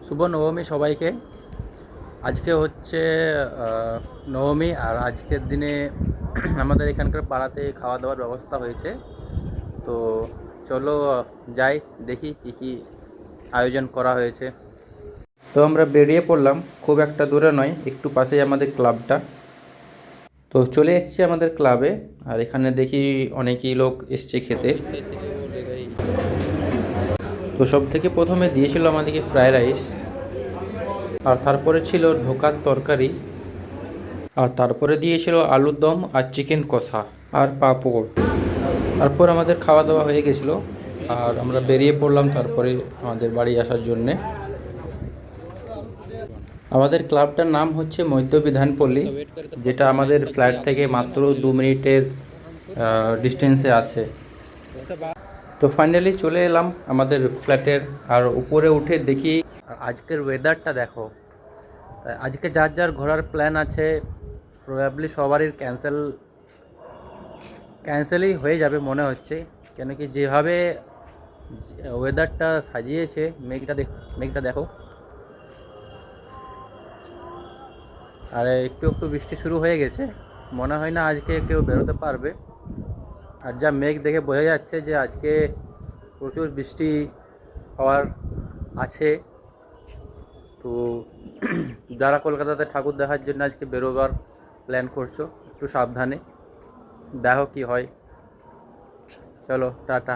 শুভ নবমী সবাইকে। আজকে হচ্ছে নবমী, আর আজকের দিনে আমাদের এখানকার পাড়াতে খাওয়া দাওয়ার ব্যবস্থা হয়েছে। তো চলো যাই, দেখি কী কী আয়োজন করা হয়েছে। তো আমরা বেরিয়ে পড়লাম, খুব একটা দূরে নয়, একটু পাশেই আমাদের ক্লাবটা। তো চলে এসেছি আমাদের ক্লাবে, আর এখানে দেখি অনেকই লোক এসছে খেতে। তো সব থেকে প্রথমে দিয়েছিল আমাদেরকে ফ্রায়েড রাইস, আর তারপরে ছিল ঢোকার তরকারি, আর তারপরে দিয়েছিল আলুর দম আর চিকেন কষা আর পাঁপড়। তারপর আমাদের খাওয়া দাওয়া হয়ে গেছিলো, আর আমরা বেরিয়ে পড়লাম তারপরে আমাদের বাড়ি আসার জন্যে। আমাদের ক্লাবটার নাম হচ্ছে মধ্যবিধানপল্লী, যেটা আমাদের ফ্ল্যাট থেকে মাত্র 2 মিনিটের ডিস্টেন্সে আছে। তো ফাইনালি চলে এলাম আমাদের ফ্ল্যাটের, আর উপরে উঠে দেখি আজকের ওয়েদারটা দেখো। তাই আজকে যার যার ঘোরার প্ল্যান আছে প্রবাবলি সবারই ক্যান্সেলই হয়ে যাবে মনে হচ্ছে, কেন কি যেভাবে ওয়েদারটা সাজিয়েছে। মেঘটা দেখো, আর একটু একটু বৃষ্টি শুরু হয়ে গেছে। মনে হয় না আজকে কেউ বেরোতে পারবে, আর যা মেঘ দেখে বোঝা যাচ্ছে যে আজকে প্রচুর বৃষ্টি হওয়ার আছে। তো যারা কলকাতাতে ঠাকুর দেখার জন্য আজকে বেরোবার প্ল্যান করছো, একটু সাবধানে দেখো কি হয়। চলো টাটা।